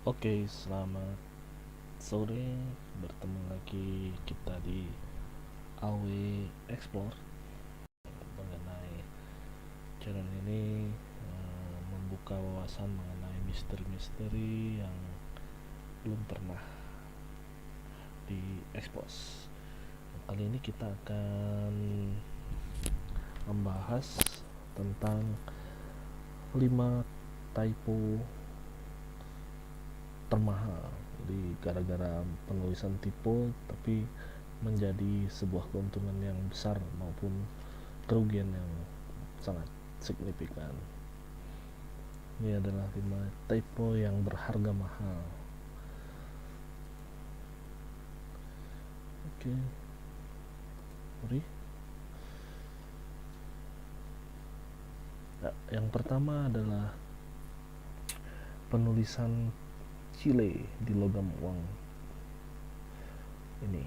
Oke, selamat sore. Bertemu lagi kita di AW Explore. Mengenai channel ini membuka wawasan mengenai misteri-misteri yang belum pernah diekspos. Kali ini kita akan membahas tentang 5 typo termahal di gara-gara penulisan tipe tapi menjadi sebuah keuntungan yang besar maupun kerugian yang sangat signifikan. Ini adalah 5 typo yang berharga mahal. Oke, mari. Nah, yang pertama adalah penulisan Chile di logam uang ini.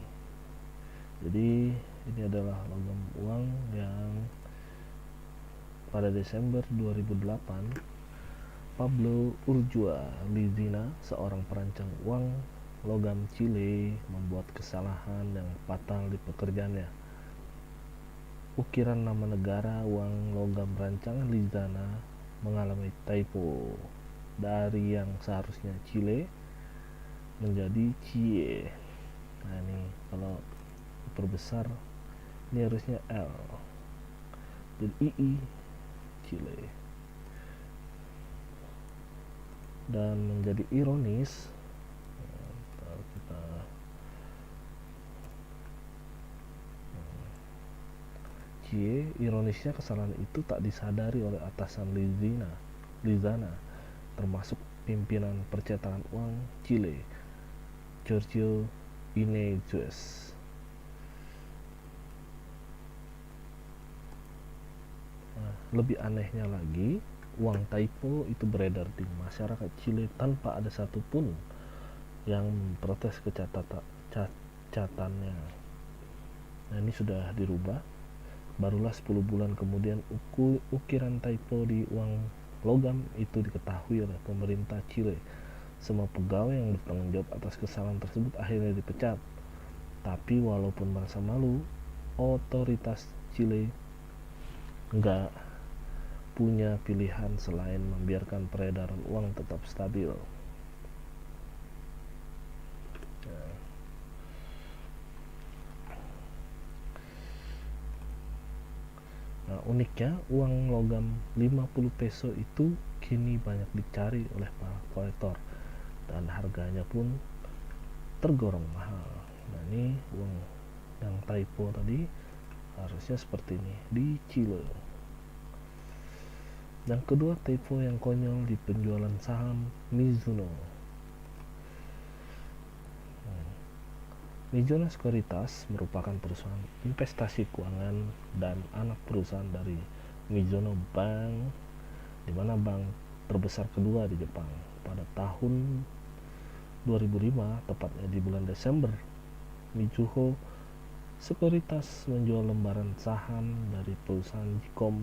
Jadi ini adalah logam uang yang pada Desember 2008 Pablo Urjua Lizina, seorang perancang uang logam Chile, membuat kesalahan yang fatal di pekerjaannya. Ukiran nama negara uang logam rancangan Lizana mengalami typo dari yang seharusnya Chile menjadi Cie. Nah ini kalau diperbesar ini harusnya L, jadi II Chile. Dan menjadi ironis, kita ironisnya kesalahan itu tak disadari oleh atasan Lizana, termasuk pimpinan percetakan uang Chile, Giorgio Inegues. Lebih anehnya lagi, uang typo itu beredar di masyarakat Chile tanpa ada satupun yang protes cacatannya. Nah ini sudah dirubah. Barulah 10 bulan kemudian ukiran typo di uang logam itu diketahui oleh pemerintah Chile. Semua pegawai yang bertanggung jawab atas kesalahan tersebut akhirnya dipecat. Tapi walaupun merasa malu, otoritas Chile nggak punya pilihan selain membiarkan peredaran uang tetap stabil. Nah, uniknya uang logam 50 peso itu kini banyak dicari oleh para kolektor dan harganya pun tergolong mahal. Nah, ini uang yang typo tadi harusnya seperti ini di Chile. Yang kedua, typo yang konyol di penjualan saham Mizuno. Mizuno Securitas merupakan perusahaan investasi keuangan dan anak perusahaan dari Mizuno Bank, di mana bank terbesar kedua di Jepang. Pada tahun 2005, tepatnya di bulan Desember, Mizuho Securitas menjual lembaran saham dari perusahaan Jicom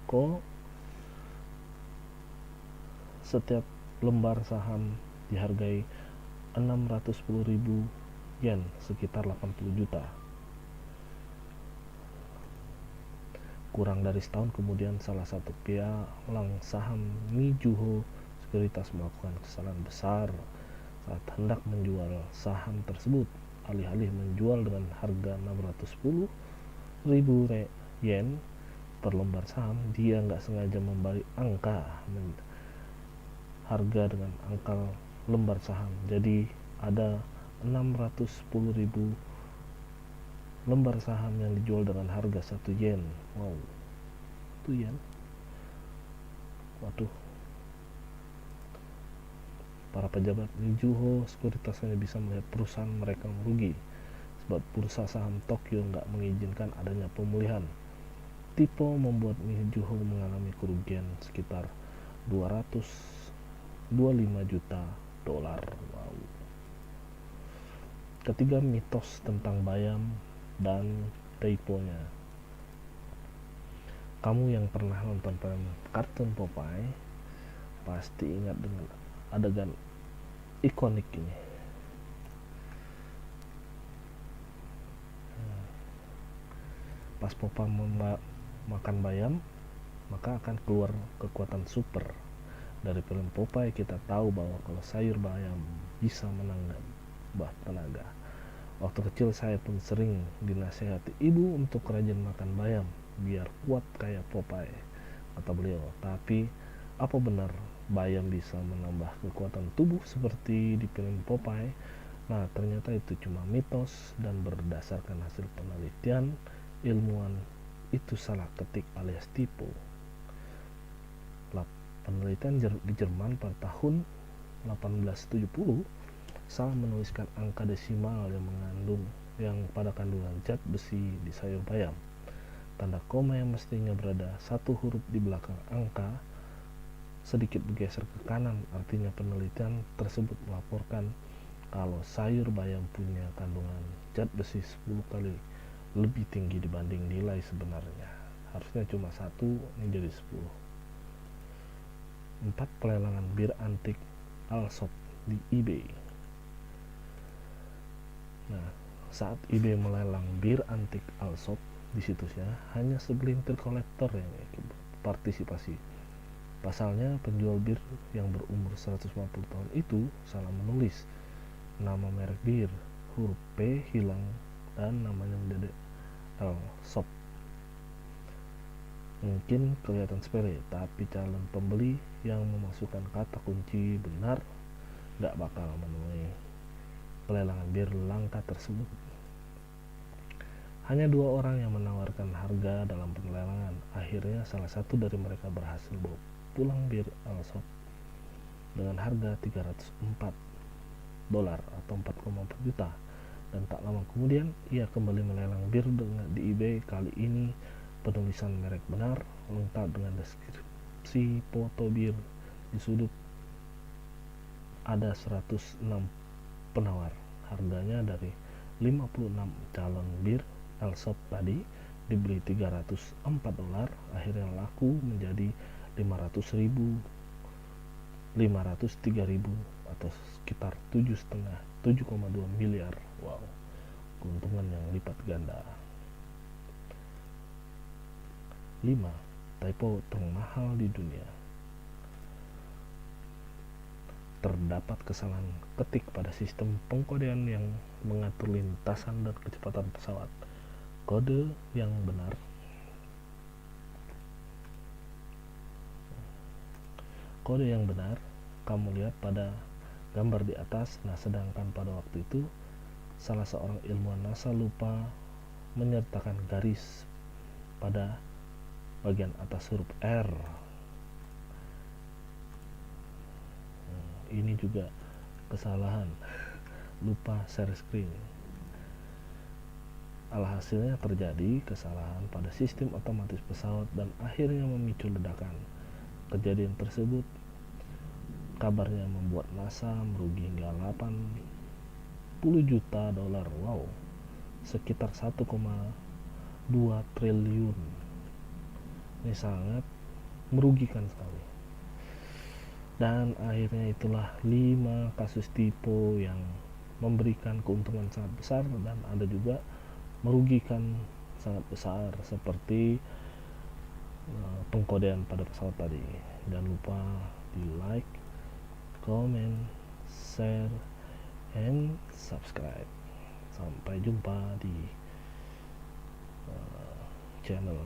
Co. Setiap lembar saham dihargai 610.000 yen, sekitar 80 juta. Kurang dari setahun kemudian, salah satu pialang saham Mizuho Securitas melakukan kesalahan besar saat hendak menjual saham tersebut. Alih-alih menjual dengan harga 610.000 yen per lembar saham, dia nggak sengaja membalik angka harga dengan angka lembar saham. Jadi ada 610.000 lembar saham yang dijual dengan harga 1 yen. Wow, 1 yen. Waduh. Para pejabat Mizuho Sekuritas hanya bisa melihat perusahaan mereka merugi sebab bursa saham Tokyo nggak mengizinkan adanya pemulihan. Tipe membuat Mizuho mengalami kerugian sekitar 225 juta dolar. Wow. Ketiga, mitos tentang bayam dan typonya. Kamu yang pernah nonton film kartun Popeye pasti ingat dengan adegan ikonik ini. Pas Popeye makan bayam, maka akan keluar kekuatan super. Dari film Popeye kita tahu bahwa kalau sayur bayam bisa menambah tenaga. Waktu kecil saya pun sering dinasehati ibu untuk rajin makan bayam biar kuat kayak Popeye, kata beliau. Tapi apa benar bayam bisa menambah kekuatan tubuh seperti di film Popeye? Nah, ternyata itu cuma mitos dan berdasarkan hasil penelitian ilmuwan itu salah ketik alias tipu. Penelitian di Jerman pada tahun 1870 salah menuliskan angka desimal yang pada kandungan zat besi di sayur bayam. Tanda koma yang mestinya berada satu huruf di belakang angka sedikit bergeser ke kanan, artinya penelitian tersebut melaporkan kalau sayur bayam punya kandungan zat besi 10 kali lebih tinggi dibanding nilai sebenarnya. Harusnya cuma 1, ini jadi 10. 4 pelelangan bir antik Alsop di eBay. Nah, saat eBay melelang bir antik Alsop di situsnya, hanya segelintir kolektor yang partisipasi. Pasalnya, penjual bir yang berumur 150 tahun itu salah menulis nama merek bir, huruf P hilang dan namanya menjadi Alsop. Mungkin kelihatan sepele, tapi calon pembeli yang memasukkan kata kunci benar gak bakal menemui pelelangan bir langka tersebut. Hanya 2 orang yang menawarkan harga dalam pelelangan. Akhirnya salah satu dari mereka berhasil bawa pulang bir Alsop dengan harga $304 atau 4,4 juta. Dan tak lama kemudian ia kembali melelang bir di eBay. Kali ini penulisan merek benar, lengkap dengan deskripsi foto bir. Di sudut ada 106 penawar. Harganya dari 56 calon bir Alsop tadi dibeli $304, akhirnya laku menjadi 503.000 atau sekitar 7,2 miliar. Wow, keuntungan yang lipat ganda. 5. Typo termahal di dunia. Terdapat kesalahan ketik pada sistem pengkodean yang mengatur lintasan dan kecepatan pesawat. Kode yang benar kamu lihat pada gambar di atas. Nah, sedangkan pada waktu itu salah seorang ilmuwan NASA lupa menyertakan garis pada bagian atas huruf R. Ini juga kesalahan, lupa share screen. Alhasilnya terjadi kesalahan pada sistem otomatis pesawat dan akhirnya memicu ledakan. Kejadian tersebut kabarnya membuat NASA merugi hingga $80 juta. Wow, sekitar 1,2 triliun. Ini sangat merugikan sekali. Dan akhirnya itulah 5 kasus tipu yang memberikan keuntungan sangat besar dan ada juga merugikan sangat besar, seperti pengkodean pada pesawat tadi. Jangan lupa di like, comment, share, and subscribe. Sampai jumpa di channel